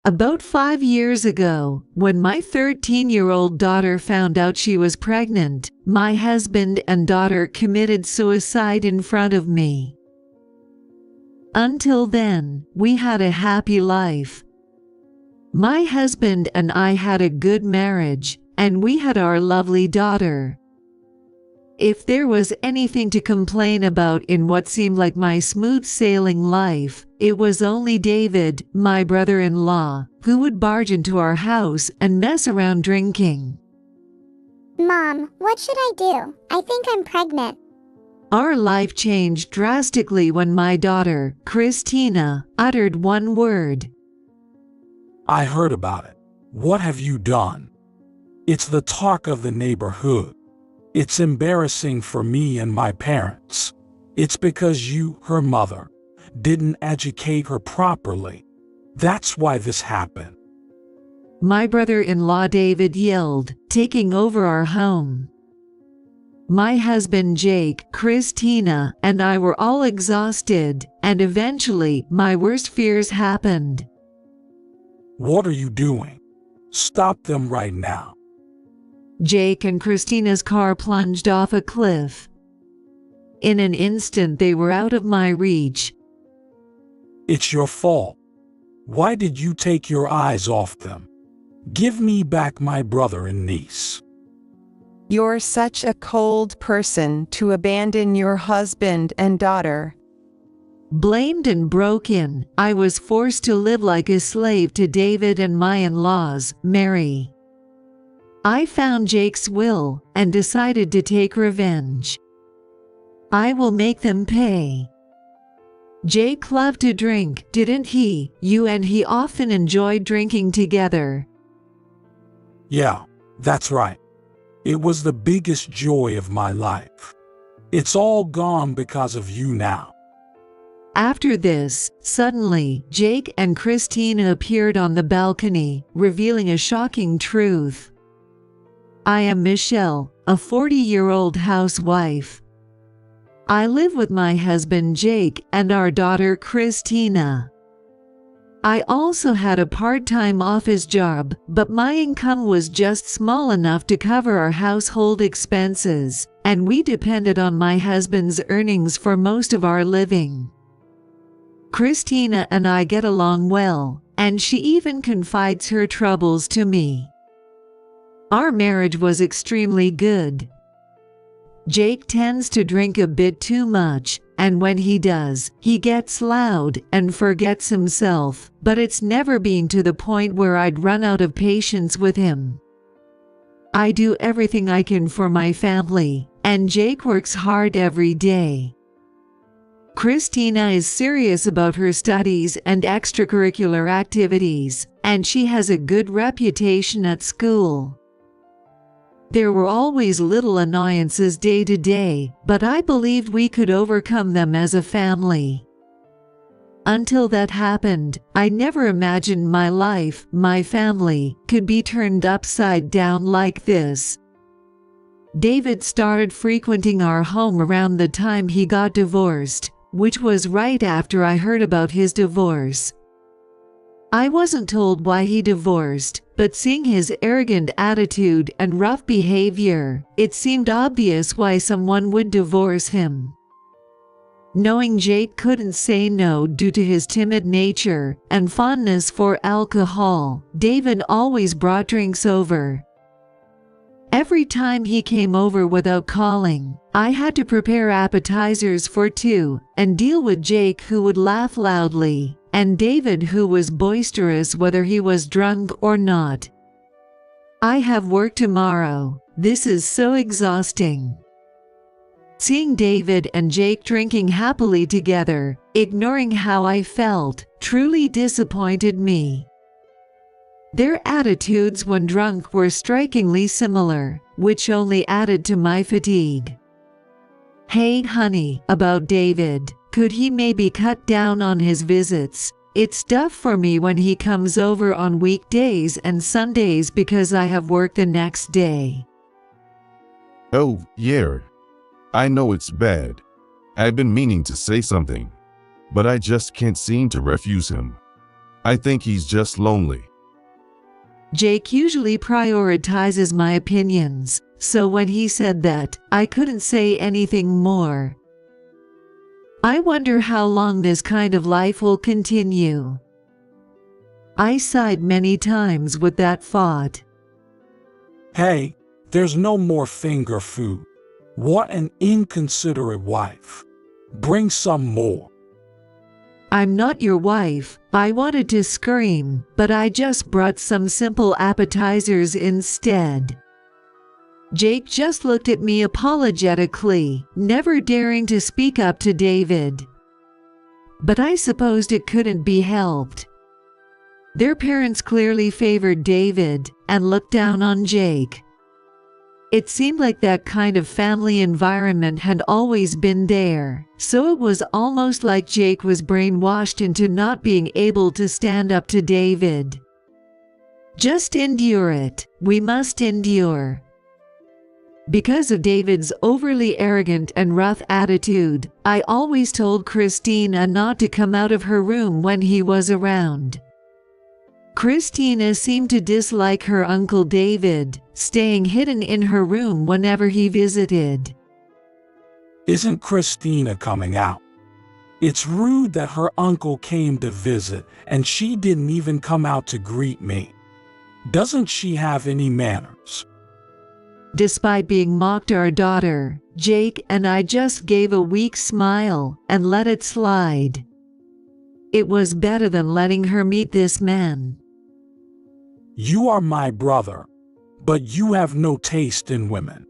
About 5 years ago, when my 13-year-old daughter found out she was pregnant, my husband and daughter committed suicide in front of me. Until then, we had a happy life. My husband and I had a good marriage, and we had our lovely daughter. If there was anything to complain about in what seemed like my smooth sailing life, it was only David, my brother-in-law, who would barge into our house and mess around drinking. Mom, what should I do? I think I'm pregnant. Our life changed drastically when my daughter, Christina, uttered one word. I heard about it. What have you done? It's the talk of the neighborhood. It's embarrassing for me and my parents. It's because you, her mother, didn't educate her properly. That's why this happened. My brother-in-law David yelled, taking over our home. My husband Jake, Christina, and I were all exhausted, and eventually my worst fears happened. What are you doing? Stop them right now. Jake and Christina's car plunged off a cliff. In an instant they were out of my reach. It's your fault. Why did you take your eyes off them? Give me back my brother and niece. You're such a cold person to abandon your husband and daughter. Blamed and broken, I was forced to live like a slave to David and my in-laws, Mary. I found Jake's will and decided to take revenge. I will make them pay. Jake loved to drink, didn't he? You and he often enjoyed drinking together. Yeah, that's right. It was the biggest joy of my life. It's all gone because of you now. After this, suddenly, Jake and Christina appeared on the balcony, revealing a shocking truth. I am Michelle, a 40-year-old housewife. I live with my husband Jake and our daughter Christina. I also had a part-time office job, but my income was just small enough to cover our household expenses, and we depended on my husband's earnings for most of our living. Christina and I get along well, and she even confides her troubles to me. Our marriage was extremely good. Jake tends to drink a bit too much, and when he does, he gets loud and forgets himself, but it's never been to the point where I'd run out of patience with him. I do everything I can for my family, and Jake works hard every day. Christina is serious about her studies and extracurricular activities, and she has a good reputation at school. There were always little annoyances day to day, but I believed we could overcome them as a family. Until that happened, I never imagined my life, my family, could be turned upside down like this. David started frequenting our home around the time he got divorced, which was right after I heard about his divorce. I wasn't told why he divorced, but seeing his arrogant attitude and rough behavior, it seemed obvious why someone would divorce him. Knowing Jake couldn't say no due to his timid nature and fondness for alcohol, David always brought drinks over. Every time he came over without calling, I had to prepare appetizers for two and deal with Jake, who would laugh loudly, and David, who was boisterous whether he was drunk or not. I have work tomorrow. This is so exhausting. Seeing David and Jake drinking happily together, ignoring how I felt, truly disappointed me. Their attitudes when drunk were strikingly similar, which only added to my fatigue. Hey honey, about David, could he maybe cut down on his visits? It's tough for me when he comes over on weekdays and Sundays because I have work the next day. Oh, yeah. I know it's bad. I've been meaning to say something, but I just can't seem to refuse him. I think he's just lonely. Jake usually prioritizes my opinions, so when he said that, I couldn't say anything more. I wonder how long this kind of life will continue. I sighed many times with that thought. Hey, there's no more finger food. What an inconsiderate wife. Bring some more. I'm not your wife. I wanted to scream, but I just brought some simple appetizers instead. Jake just looked at me apologetically, never daring to speak up to David. But I supposed it couldn't be helped. Their parents clearly favored David and looked down on Jake. It seemed like that kind of family environment had always been there, so it was almost like Jake was brainwashed into not being able to stand up to David. Just endure it. We must endure. Because of David's overly arrogant and rough attitude, I always told Christina not to come out of her room when he was around. Christina seemed to dislike her Uncle David, staying hidden in her room whenever he visited. Isn't Christina coming out? It's rude that her uncle came to visit and she didn't even come out to greet me. Doesn't she have any manners? Despite being mocked our daughter, Jake and I just gave a weak smile and let it slide. It was better than letting her meet this man. You are my brother, but you have no taste in women.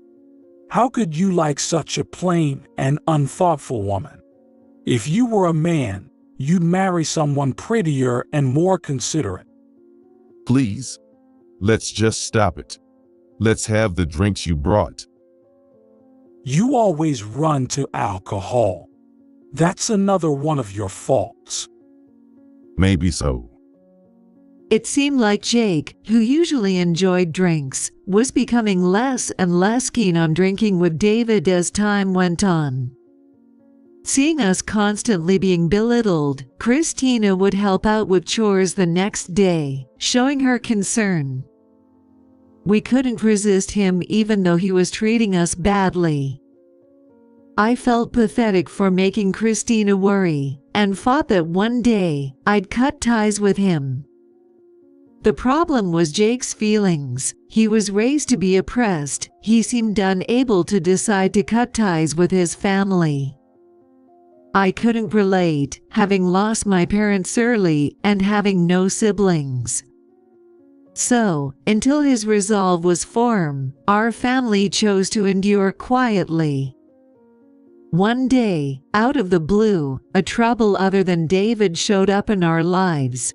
How could you like such a plain and unthoughtful woman? If you were a man, you'd marry someone prettier and more considerate. Please, let's just stop it. Let's have the drinks you brought. You always run to alcohol. That's another one of your faults. Maybe so. It seemed like Jake, who usually enjoyed drinks, was becoming less and less keen on drinking with David as time went on. Seeing us constantly being belittled, Christina would help out with chores the next day, showing her concern. We couldn't resist him even though he was treating us badly. I felt pathetic for making Christina worry, and thought that one day I'd cut ties with him. The problem was Jake's feelings. He was raised to be oppressed. He seemed unable to decide to cut ties with his family. I couldn't relate, having lost my parents early and having no siblings. So, until his resolve was formed, our family chose to endure quietly. One day, out of the blue, a trouble other than David showed up in our lives.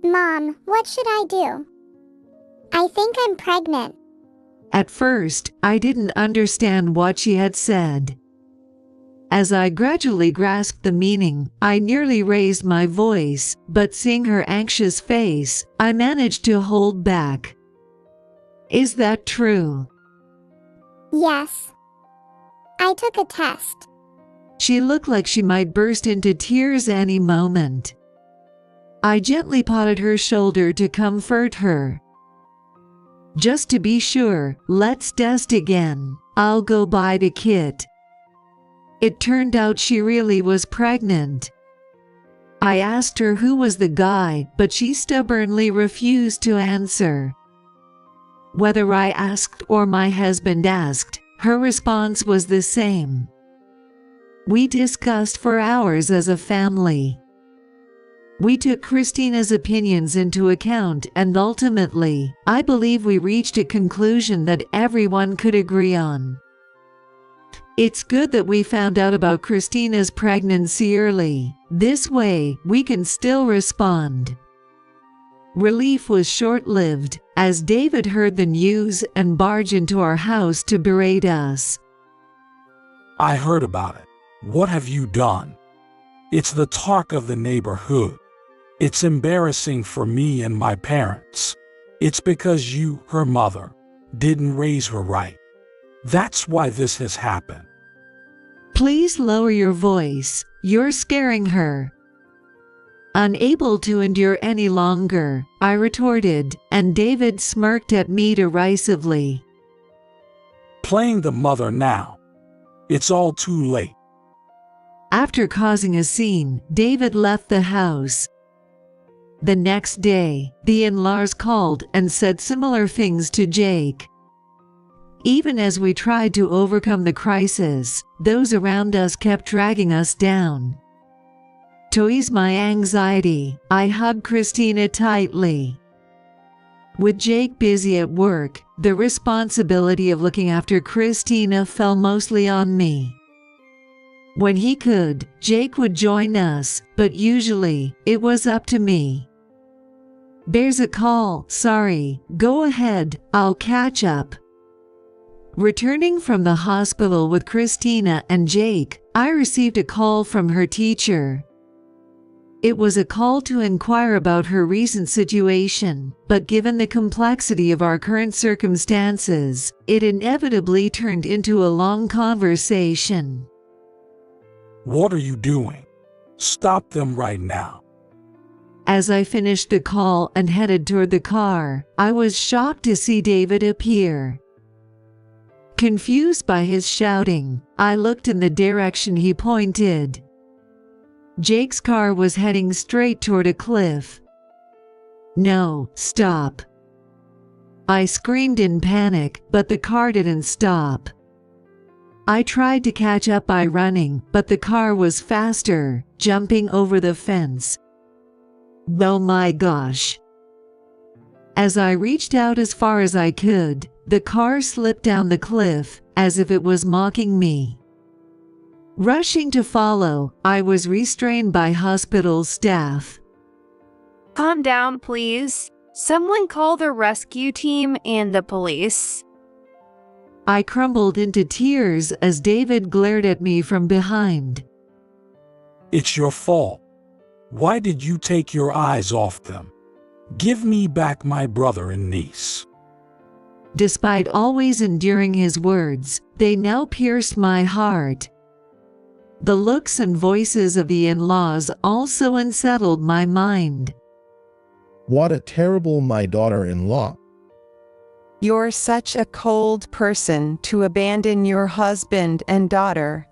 Mom, what should I do? I think I'm pregnant. At first, I didn't understand what she had said. As I gradually grasped the meaning, I nearly raised my voice, but seeing her anxious face, I managed to hold back. Is that true? Yes. I took a test. She looked like she might burst into tears any moment. I gently patted her shoulder to comfort her. Just to be sure, let's test again. I'll go buy the kit. It turned out she really was pregnant. I asked her who was the guy, but she stubbornly refused to answer. Whether I asked or my husband asked, her response was the same. We discussed for hours as a family. We took Christina's opinions into account and ultimately, I believe we reached a conclusion that everyone could agree on. It's good that we found out about Christina's pregnancy early. This way, we can still respond. Relief was short-lived, as David heard the news and barged into our house to berate us. I heard about it. What have you done? It's the talk of the neighborhood. It's embarrassing for me and my parents. It's because you, her mother, didn't raise her right. That's why this has happened. Please lower your voice. You're scaring her. Unable to endure any longer, I retorted, and David smirked at me derisively. Playing the mother now. It's all too late. After causing a scene, David left the house. The next day, the in-laws called and said similar things to Jake. Even as we tried to overcome the crisis, those around us kept dragging us down. To ease my anxiety, I hugged Christina tightly. With Jake busy at work, the responsibility of looking after Christina fell mostly on me. When he could, Jake would join us, but usually, it was up to me. "There's a call, sorry, go ahead, I'll catch up." Returning from the hospital with Christina and Jake, I received a call from her teacher. It was a call to inquire about her recent situation, but given the complexity of our current circumstances, it inevitably turned into a long conversation. What are you doing? Stop them right now. As I finished the call and headed toward the car, I was shocked to see David appear. Confused by his shouting, I looked in the direction he pointed. Jake's car was heading straight toward a cliff. "No, stop!" I screamed in panic, but the car didn't stop. I tried to catch up by running, but the car was faster, jumping over the fence. Oh my gosh! As I reached out as far as I could, the car slipped down the cliff, as if it was mocking me. Rushing to follow, I was restrained by hospital staff. Calm down, please. Someone call the rescue team and the police. I crumbled into tears as David glared at me from behind. It's your fault. Why did you take your eyes off them? Give me back my brother and niece. Despite always enduring his words, they now pierced my heart. The looks and voices of the in-laws also unsettled my mind. What a terrible my daughter-in-law. You're such a cold person to abandon your husband and daughter.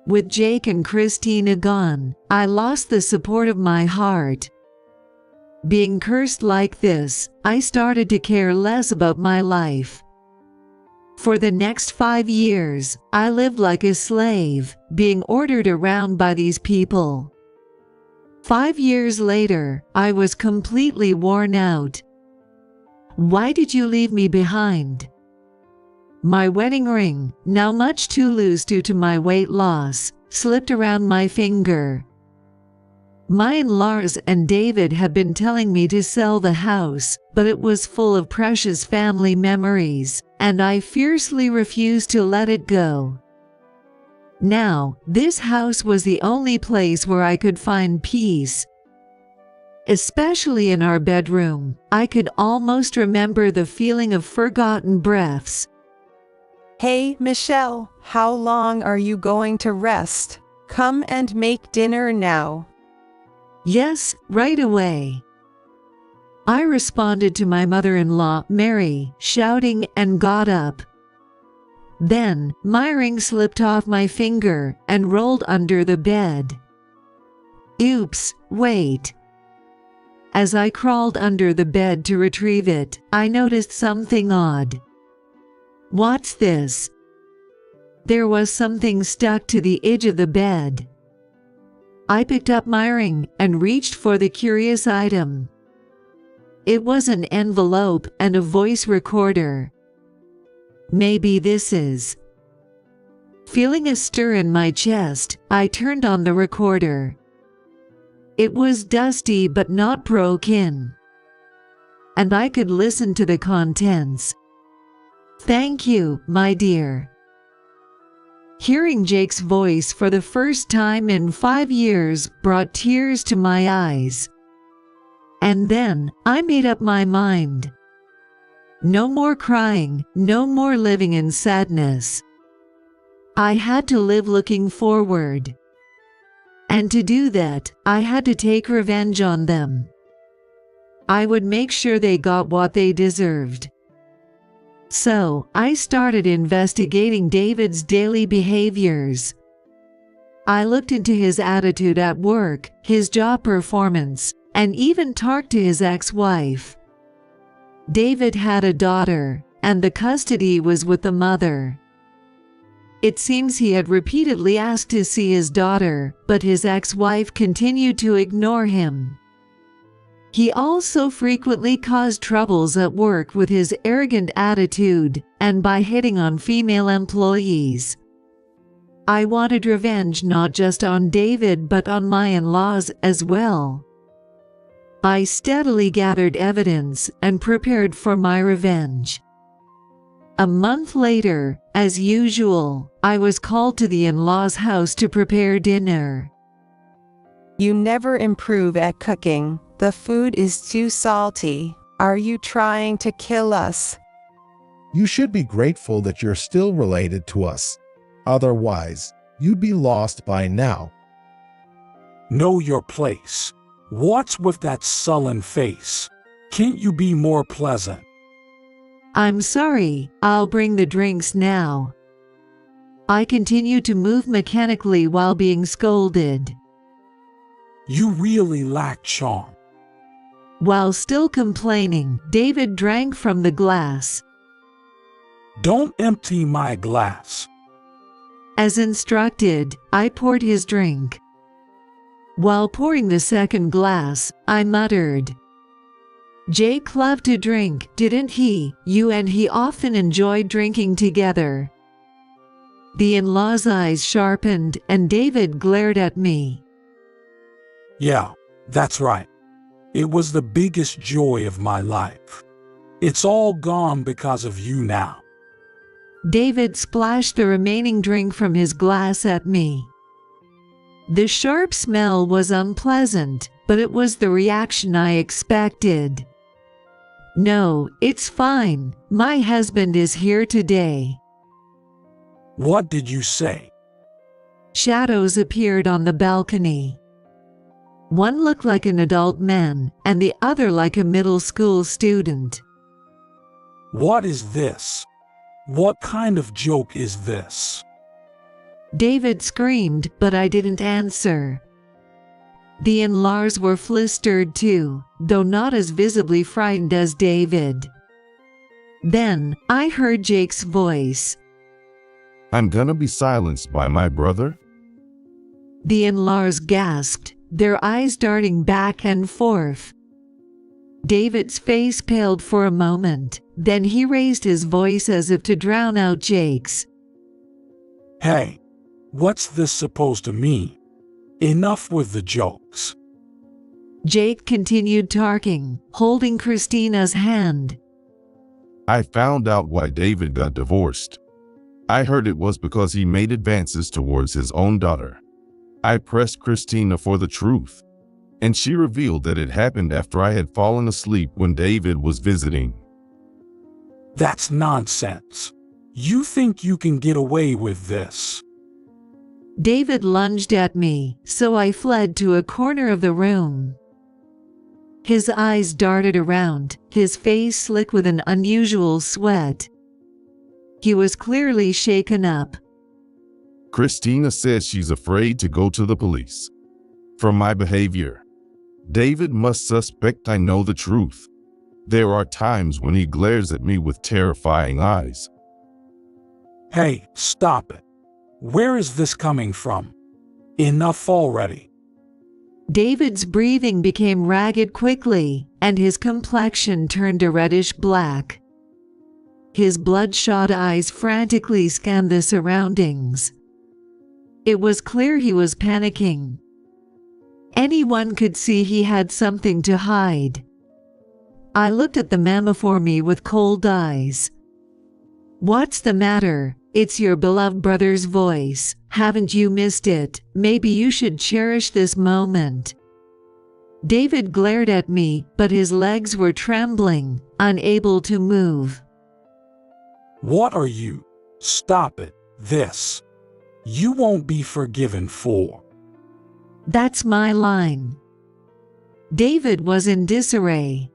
With Jake and Christina gone, I lost the support of my heart. Being cursed like this, I started to care less about my life. For the next 5 years, I lived like a slave, being ordered around by these people. 5 years later, I was completely worn out. Why did you leave me behind? My wedding ring, now much too loose due to my weight loss, slipped around my finger. My in-laws and David had been telling me to sell the house, but it was full of precious family memories, and I fiercely refused to let it go. Now, this house was the only place where I could find peace. Especially in our bedroom, I could almost remember the feeling of forgotten breaths. Hey, Michelle, how long are you going to rest? Come and make dinner now. Yes, right away. I responded to my mother-in-law, Mary, shouting, and got up. Then, my ring slipped off my finger and rolled under the bed. Oops, wait. As I crawled under the bed to retrieve it, I noticed something odd. What's this? There was something stuck to the edge of the bed. I picked up my ring and reached for the curious item. It was an envelope and a voice recorder. Maybe this is. Feeling a stir in my chest, I turned on the recorder. It was dusty but not broken, and I could listen to the contents. Thank you, my dear. Hearing Jake's voice for the first time in 5 years brought tears to my eyes. And then, I made up my mind. No more crying, no more living in sadness. I had to live looking forward. And to do that, I had to take revenge on them. I would make sure they got what they deserved. So, I started investigating David's daily behaviors. I looked into his attitude at work, his job performance, and even talked to his ex-wife. David had a daughter, and the custody was with the mother. It seems he had repeatedly asked to see his daughter, but his ex-wife continued to ignore him. He also frequently caused troubles at work with his arrogant attitude and by hitting on female employees. I wanted revenge not just on David but on my in-laws as well. I steadily gathered evidence and prepared for my revenge. A month later, as usual, I was called to the in-laws' house to prepare dinner. You never improve at cooking. The food is too salty. Are you trying to kill us? You should be grateful that you're still related to us. Otherwise, you'd be lost by now. Know your place. What's with that sullen face? Can't you be more pleasant? I'm sorry, I'll bring the drinks now. I continued to move mechanically while being scolded. You really lack charm. While still complaining, David drank from the glass. Don't empty my glass. As instructed, I poured his drink. While pouring the second glass, I muttered, Jake loved to drink, didn't he? You and he often enjoyed drinking together. The in-laws' eyes sharpened and David glared at me. Yeah, that's right. It was the biggest joy of my life. It's all gone because of you now. David splashed the remaining drink from his glass at me. The sharp smell was unpleasant, but it was the reaction I expected. No, it's fine. My husband is here today. What did you say? Shadows appeared on the balcony. One looked like an adult man, and the other like a middle school student. What is this? What kind of joke is this? David screamed, but I didn't answer. The in-laws were flustered too, though not as visibly frightened as David. Then, I heard Jake's voice. I'm gonna be silenced by my brother? The in-laws gasped, their eyes darting back and forth. David's face paled for a moment, then he raised his voice as if to drown out Jake's. Hey, what's this supposed to mean? Enough with the jokes. Jake continued talking, holding Christina's hand. I found out why David got divorced. I heard it was because he made advances towards his own daughter. I pressed Christina for the truth, and she revealed that it happened after I had fallen asleep when David was visiting. That's nonsense. You think you can get away with this? David lunged at me, so I fled to a corner of the room. His eyes darted around, his face slick with an unusual sweat. He was clearly shaken up. Christina says she's afraid to go to the police. For my behavior, David must suspect I know the truth. There are times when he glares at me with terrifying eyes. Hey, stop it. Where is this coming from? Enough already. David's breathing became ragged quickly, and his complexion turned a reddish black. His bloodshot eyes frantically scanned the surroundings. It was clear he was panicking. Anyone could see he had something to hide. I looked at the man before me with cold eyes. What's the matter? It's your beloved brother's voice. Haven't you missed it? Maybe you should cherish this moment. David glared at me, but his legs were trembling, unable to move. What are you? Stop it. This. You won't be forgiven for. That's my line. David was in disarray.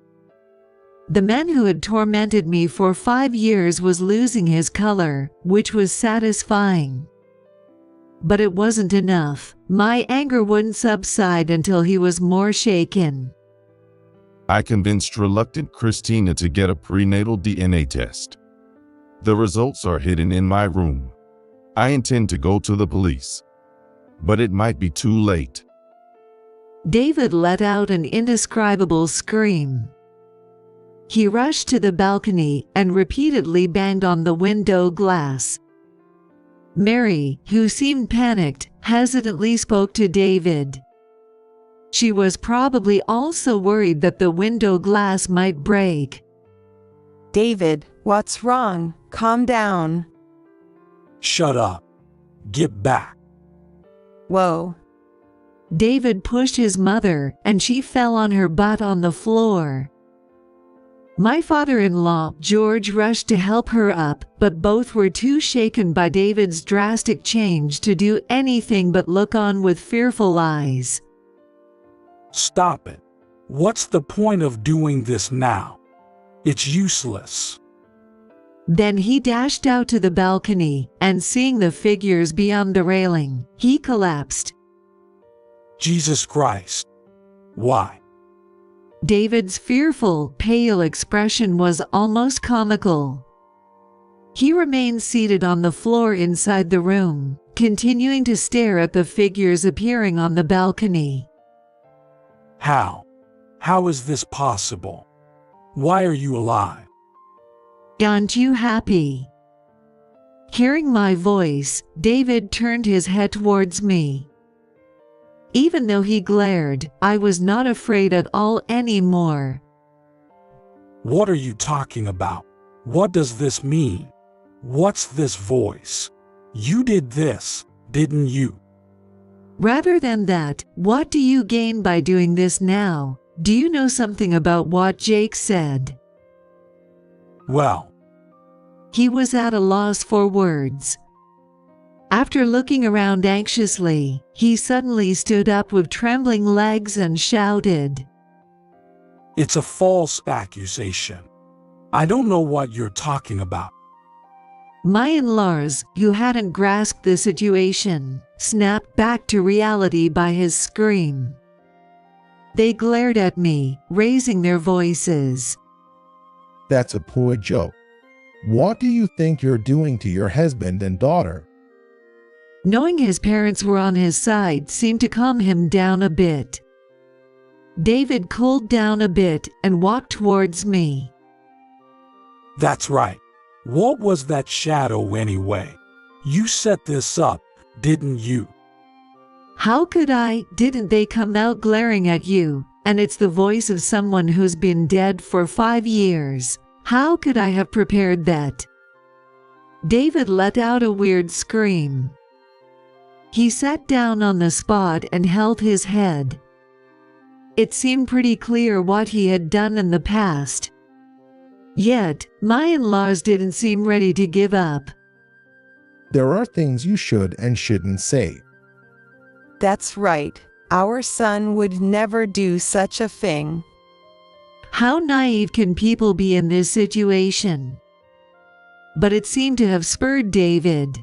The man who had tormented me for 5 years was losing his color, which was satisfying. But it wasn't enough. My anger wouldn't subside until he was more shaken. I convinced reluctant Christina to get a prenatal DNA test. The results are hidden in my room. I intend to go to the police. But it might be too late. David let out an indescribable scream. He rushed to the balcony and repeatedly banged on the window glass. Mary, who seemed panicked, hesitantly spoke to David. She was probably also worried that the window glass might break. David, what's wrong? Calm down. Shut up. Get back. Whoa. David pushed his mother, and she fell on her butt on the floor. My father-in-law, George, rushed to help her up, but both were too shaken by David's drastic change to do anything but look on with fearful eyes. Stop it. What's the point of doing this now? It's useless. Then he dashed out to the balcony, and seeing the figures beyond the railing, he collapsed. Jesus Christ. Why? David's fearful, pale expression was almost comical. He remained seated on the floor inside the room, continuing to stare at the figures appearing on the balcony. How? How is this possible? Why are you alive? Aren't you happy? Hearing my voice, David turned his head towards me. Even though he glared, I was not afraid at all anymore. What are you talking about? What does this mean? What's this voice? You did this, didn't you? Rather than that, what do you gain by doing this now? Do you know something about what Jake said? Well, he was at a loss for words. After looking around anxiously, he suddenly stood up with trembling legs and shouted, it's a false accusation. I don't know what you're talking about. My in-laws, who hadn't grasped the situation, snapped back to reality by his scream. They glared at me, raising their voices. That's a poor joke. What do you think you're doing to your husband and daughter? Knowing his parents were on his side seemed to calm him down a bit. David cooled down a bit and walked towards me. That's right. What was that shadow anyway? You set this up, didn't you? How could I? Didn't they come out glaring at you? And it's the voice of someone who's been dead for 5 years. How could I have prepared that? David let out a weird scream. He sat down on the spot and held his head. It seemed pretty clear what he had done in the past. Yet, my in-laws didn't seem ready to give up. There are things you should and shouldn't say. That's right. Our son would never do such a thing. How naive can people be in this situation? But it seemed to have spurred David.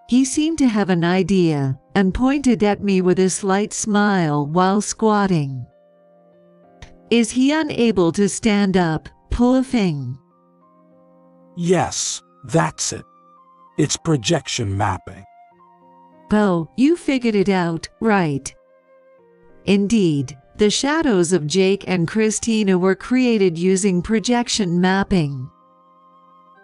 He seemed to have an idea, and pointed at me with a slight smile while squatting. Is he unable to stand up, pull a thing? Yes, that's it. It's projection mapping. Oh, you figured it out, right? Indeed, the shadows of Jake and Christina were created using projection mapping.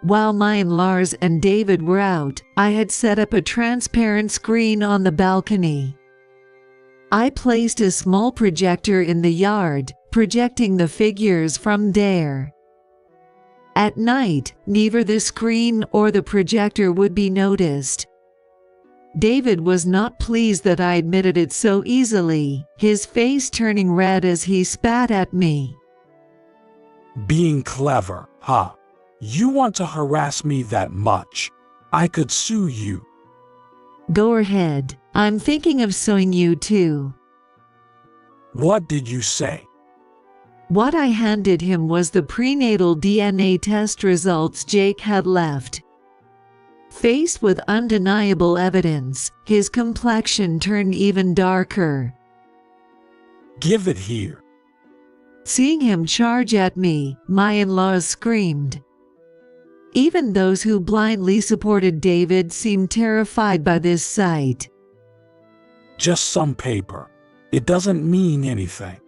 While my in-laws and David were out, I had set up a transparent screen on the balcony. I placed a small projector in the yard, projecting the figures from there. At night, neither the screen or the projector would be noticed. David was not pleased that I admitted it so easily, his face turning red as he spat at me. Being clever, huh? You want to harass me that much? I could sue you. Go ahead. I'm thinking of suing you too. What did you say? What I handed him was the prenatal DNA test results Jake had left. Faced with undeniable evidence, his complexion turned even darker. Give it here. Seeing him charge at me, my in-laws screamed. Even those who blindly supported David seemed terrified by this sight. Just some paper. It doesn't mean anything.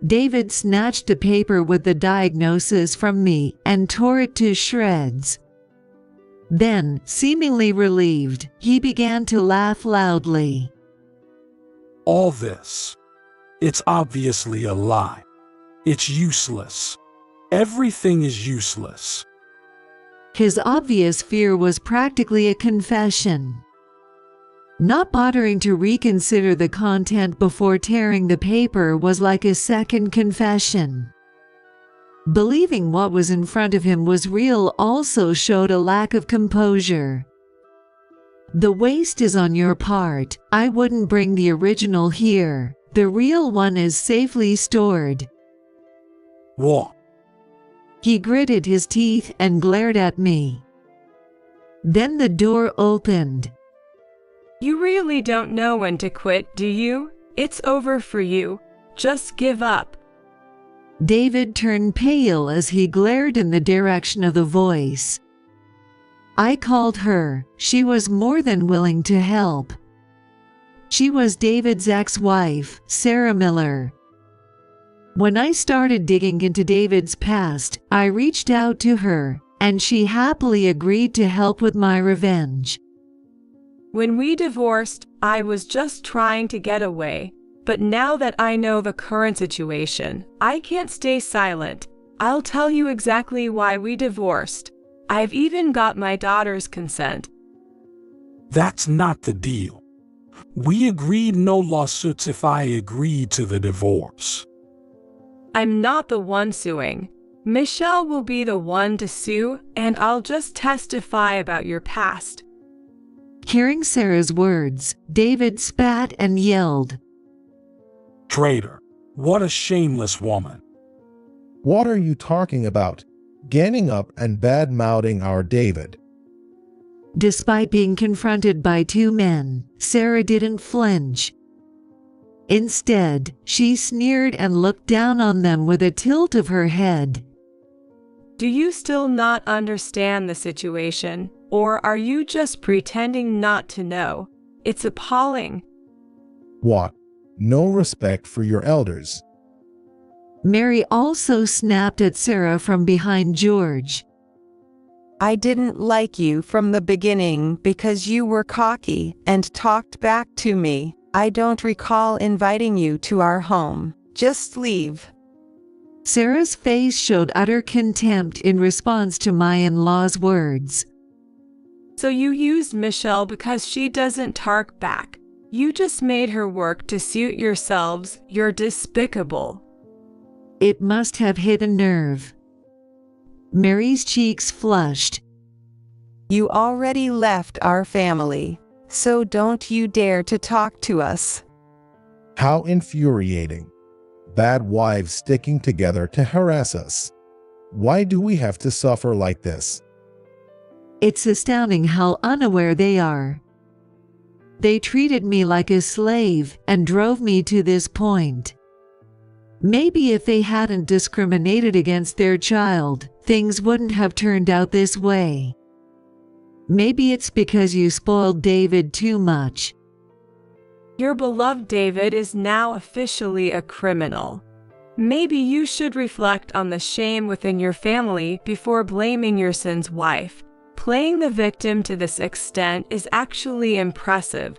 David snatched the paper with the diagnosis from me and tore it to shreds. Then, seemingly relieved, he began to laugh loudly. All this. It's obviously a lie. It's useless. Everything is useless. His obvious fear was practically a confession. Not bothering to reconsider the content before tearing the paper was like a second confession. Believing what was in front of him was real also showed a lack of composure. The waste is on your part. I wouldn't bring the original here. The real one is safely stored. What? He gritted his teeth and glared at me. Then the door opened. You really don't know when to quit, do you? It's over for you. Just give up. David turned pale as he glared in the direction of the voice. I called her. She was more than willing to help. She was David's ex-wife, Sarah Miller. When I started digging into David's past, I reached out to her, and she happily agreed to help with my revenge. When we divorced, I was just trying to get away. But now that I know the current situation, I can't stay silent. I'll tell you exactly why we divorced. I've even got my daughter's consent. That's not the deal. We agreed no lawsuits if I agreed to the divorce. I'm not the one suing. Michelle will be the one to sue, and I'll just testify about your past. Hearing Sarah's words, David spat and yelled. Traitor. What a shameless woman. What are you talking about? Ganging up and bad-mouthing our David. Despite being confronted by two men, Sarah didn't flinch. Instead, she sneered and looked down on them with a tilt of her head. Do you still not understand the situation, or are you just pretending not to know? It's appalling. What? No respect for your elders. Mary also snapped at Sarah from behind George. I didn't like you from the beginning because you were cocky and talked back to me. I don't recall inviting you to our home. Just leave. Sarah's face showed utter contempt in response to my in-law's words. So you used Michelle because she doesn't talk back. You just made her work to suit yourselves. You're despicable. It must have hit a nerve. Mary's cheeks flushed. You already left our family, so don't you dare to talk to us. How infuriating. Bad wives sticking together to harass us. Why do we have to suffer like this? It's astounding how unaware they are. They treated me like a slave and drove me to this point. Maybe if they hadn't discriminated against their child, things wouldn't have turned out this way. Maybe it's because you spoiled David too much. Your beloved David is now officially a criminal. Maybe you should reflect on the shame within your family before blaming your son's wife. Playing the victim to this extent is actually impressive.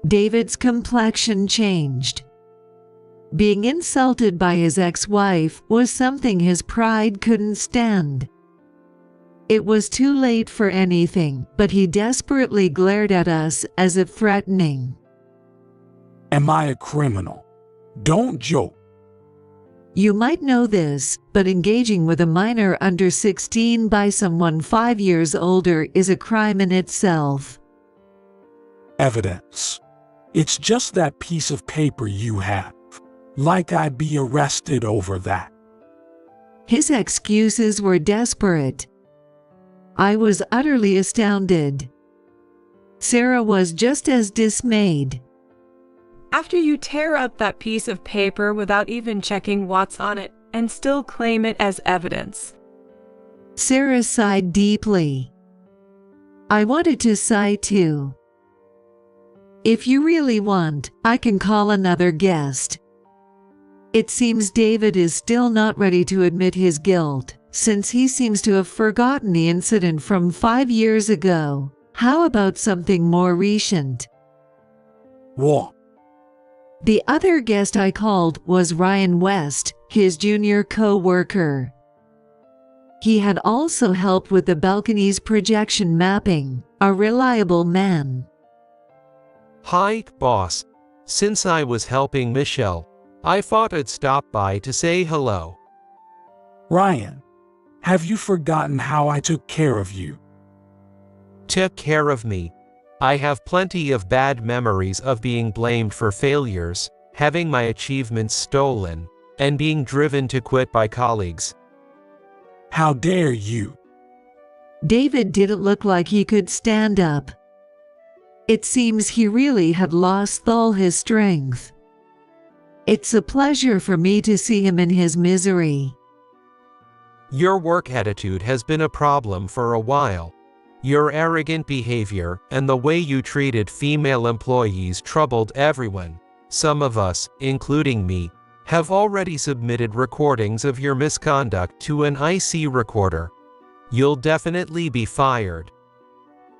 David's complexion changed. Being insulted by his ex-wife was something his pride couldn't stand. It was too late for anything, but he desperately glared at us as if threatening. Am I a criminal? Don't joke. You might know this, but engaging with a minor under 16 by someone 5 years older is a crime in itself. evidence. It's just that piece of paper you have. Like I'd be arrested over that. His excuses were desperate. I was utterly astounded. Sarah was just as dismayed. After you tear up that piece of paper without even checking what's on it and still claim it as evidence. Sarah sighed deeply. I wanted to sigh too. If you really want, I can call another guest. It seems David is still not ready to admit his guilt, since he seems to have forgotten the incident from 5 years ago. How about something more recent? What? The other guest I called was Ryan West, his junior co-worker. He had also helped with the balcony's projection mapping, a reliable man. Hi, boss. Since I was helping Michelle, I thought I'd stop by to say hello. Ryan, have you forgotten how I took care of you? Took care of me. I have plenty of bad memories of being blamed for failures, having my achievements stolen, and being driven to quit by colleagues. How dare you? David didn't look like he could stand up. It seems he really had lost all his strength. It's a pleasure for me to see him in his misery. Your work attitude has been a problem for a while. Your arrogant behavior and the way you treated female employees troubled everyone. Some of us, including me, have already submitted recordings of your misconduct to an IC recorder. You'll definitely be fired.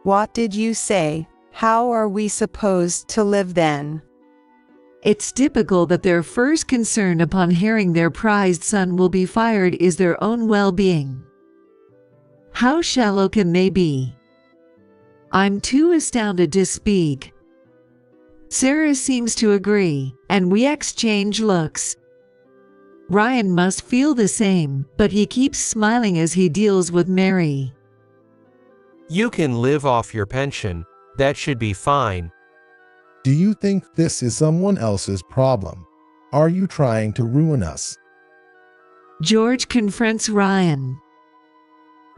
What did you say? How are we supposed to live then? It's typical that their first concern upon hearing their prized son will be fired is their own well-being. How shallow can they be? I'm too astounded to speak. Sarah seems to agree, and we exchange looks. Ryan must feel the same, but he keeps smiling as he deals with Mary. You can live off your pension. That should be fine. Do you think this is someone else's problem? Are you trying to ruin us? George confronts Ryan.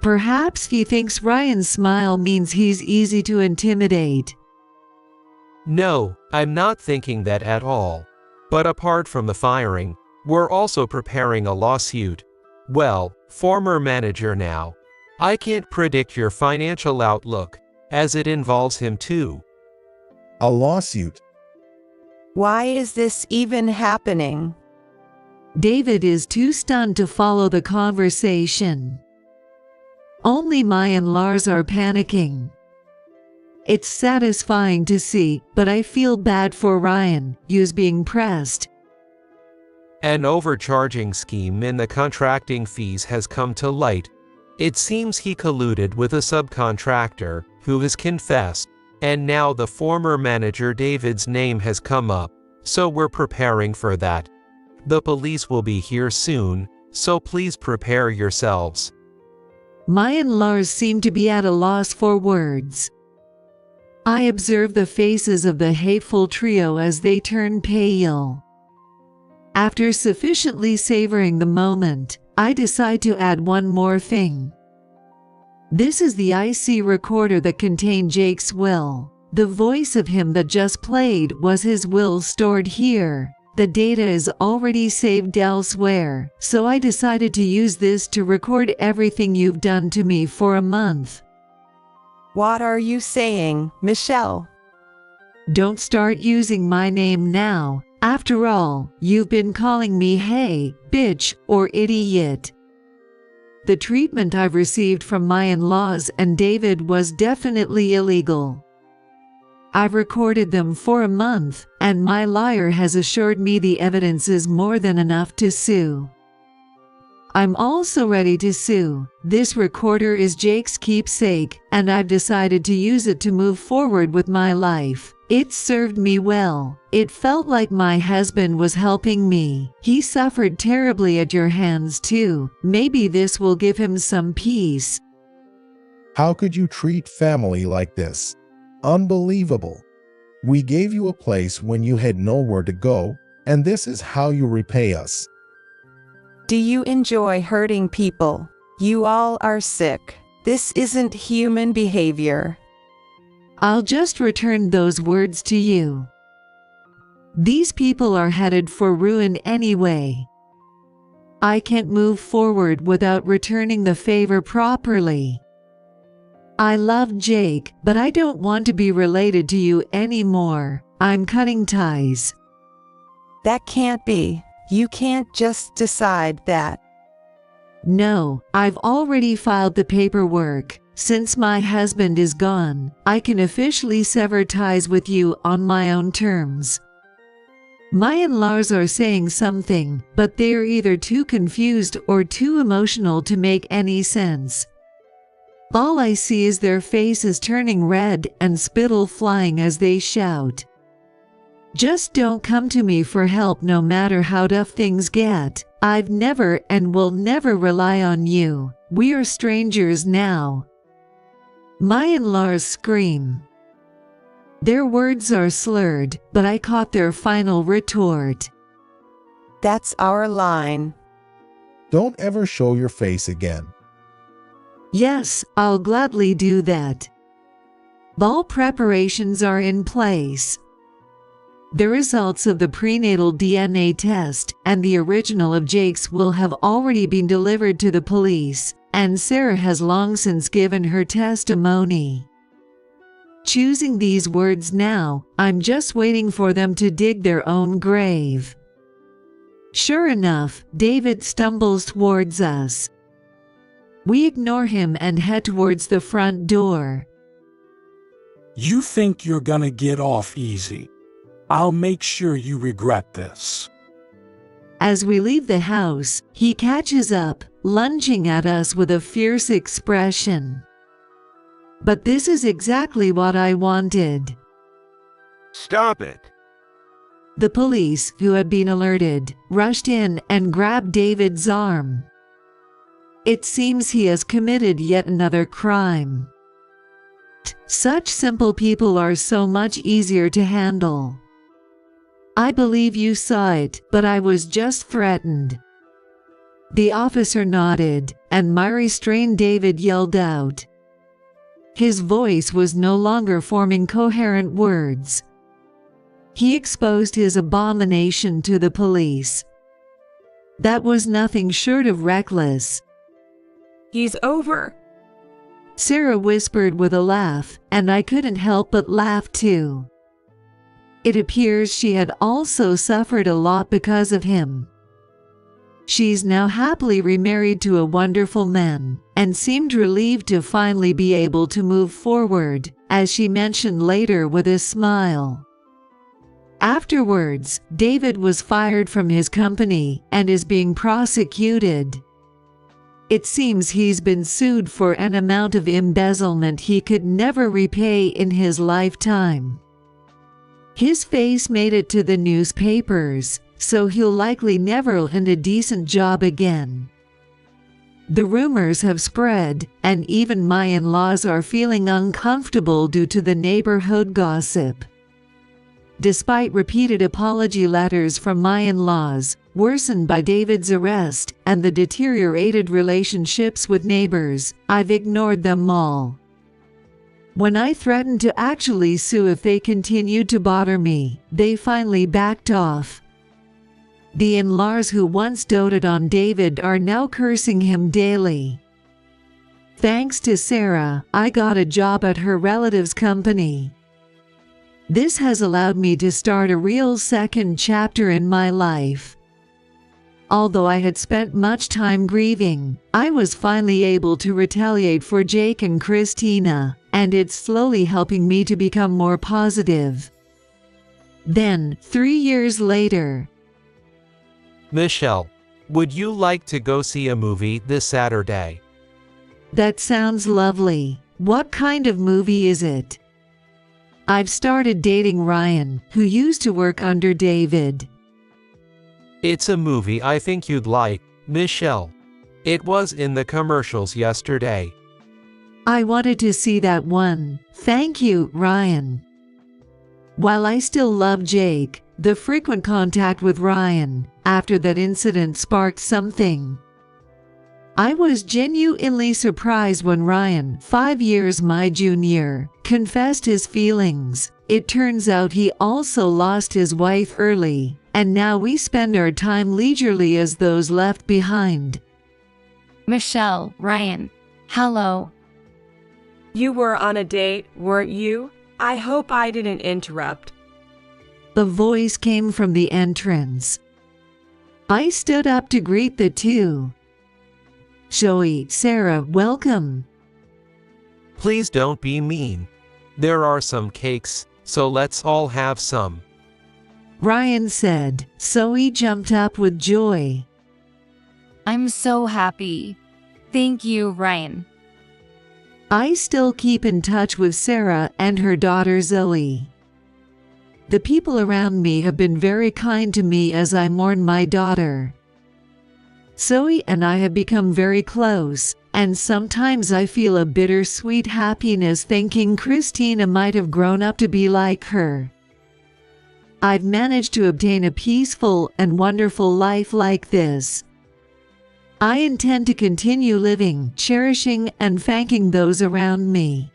Perhaps he thinks Ryan's smile means he's easy to intimidate. No, I'm not thinking that at all. But apart from the firing, we're also preparing a lawsuit. Well, former manager now. I can't predict your financial outlook, as it involves him too. A lawsuit? Why is this even happening? David is too stunned to follow the conversation. Only Maya and Lars are panicking. It's satisfying to see, but I feel bad for Ryan, who's being pressed. An overcharging scheme in the contracting fees has come to light. It seems he colluded with a subcontractor, who has confessed, and now the former manager David's name has come up, so we're preparing for that. The police will be here soon, so please prepare yourselves. Maya and Lars seem to be at a loss for words. I observe the faces of the hateful trio as they turn pale. After sufficiently savoring the moment, I decide to add one more thing. This is the IC recorder that contained Jake's will. The voice of him that just played was his will stored here. The data is already saved elsewhere, so I decided to use this to record everything you've done to me for a month. What are you saying, Michelle? Don't start using my name now. After all, you've been calling me hey, bitch, or idiot. The treatment I've received from my in-laws and David was definitely illegal. I've recorded them for a month, and my lawyer has assured me the evidence is more than enough to sue. I'm also ready to sue. This recorder is Jake's keepsake, and I've decided to use it to move forward with my life. It served me well. It felt like my husband was helping me. He suffered terribly at your hands too. Maybe this will give him some peace. How could you treat family like this? Unbelievable. We gave you a place when you had nowhere to go, and this is how you repay us. Do you enjoy hurting people? You all are sick. This isn't human behavior. I'll just return those words to you. These people are headed for ruin anyway. I can't move forward without returning the favor properly. I love Jake, but I don't want to be related to you anymore. I'm cutting ties. That can't be. You can't just decide that. No, I've already filed the paperwork. Since my husband is gone, I can officially sever ties with you on my own terms. My in-laws are saying something, but they're either too confused or too emotional to make any sense. All I see is their faces turning red and spittle flying as they shout. Just don't come to me for help no matter how tough things get. I've never and will never rely on you. We are strangers now. My in-laws scream. Their words are slurred, but I caught their final retort. That's our line. Don't ever show your face again. Yes, I'll gladly do that. Ball preparations are in place. The results of the prenatal DNA test and the original of Jake's will have already been delivered to the police, and Sarah has long since given her testimony. Choosing these words now, I'm just waiting for them to dig their own grave. Sure enough, David stumbles towards us. We ignore him and head towards the front door. You think you're gonna get off easy? I'll make sure you regret this. As we leave the house, he catches up, lunging at us with a fierce expression. But this is exactly what I wanted. Stop it. The police, who had been alerted, rushed in and grabbed David's arm. It seems he has committed yet another crime. Such simple people are so much easier to handle. I believe you saw it, but I was just threatened. The officer nodded, and my restrained David yelled out. His voice was no longer forming coherent words. He exposed his abomination to the police. That was nothing short of reckless. He's over. Sarah whispered with a laugh, and I couldn't help but laugh too. It appears she had also suffered a lot because of him. She's now happily remarried to a wonderful man, and seemed relieved to finally be able to move forward, as she mentioned later with a smile. Afterwards, David was fired from his company and is being prosecuted. It seems he's been sued for an amount of embezzlement he could never repay in his lifetime. His face made it to the newspapers, so he'll likely never land a decent job again. The rumors have spread, and even my in-laws are feeling uncomfortable due to the neighborhood gossip. Despite repeated apology letters from my in-laws, worsened by David's arrest and the deteriorated relationships with neighbors, I've ignored them all. When I threatened to actually sue if they continued to bother me, they finally backed off. The in-laws who once doted on David are now cursing him daily. Thanks to Sarah, I got a job at her relative's company. This has allowed me to start a real second chapter in my life. Although I had spent much time grieving, I was finally able to retaliate for Jake and Christina, and it's slowly helping me to become more positive. Then, 3 years later. Michelle, would you like to go see a movie this Saturday? That sounds lovely. What kind of movie is it? I've started dating Ryan, who used to work under David. It's a movie I think you'd like, Michelle. It was in the commercials yesterday. I wanted to see that one. Thank you, Ryan. While I still love Jake, the frequent contact with Ryan after that incident sparked something. I was genuinely surprised when Ryan, 5 years my junior, confessed his feelings. It turns out he also lost his wife early, and now we spend our time leisurely as those left behind. Michelle, Ryan. Hello. You were on a date, weren't you? I hope I didn't interrupt. The voice came from the entrance. I stood up to greet the two. Joey, Sarah, welcome. Please don't be mean. There are some cakes, so let's all have some. Ryan said. Zoe jumped up with joy. I'm so happy. Thank you, Ryan. I still keep in touch with Sarah and her daughter Zoe. The people around me have been very kind to me as I mourn my daughter. Zoe and I have become very close, and sometimes I feel a bittersweet happiness thinking Christina might have grown up to be like her. I've managed to obtain a peaceful and wonderful life like this. I intend to continue living, cherishing, and thanking those around me.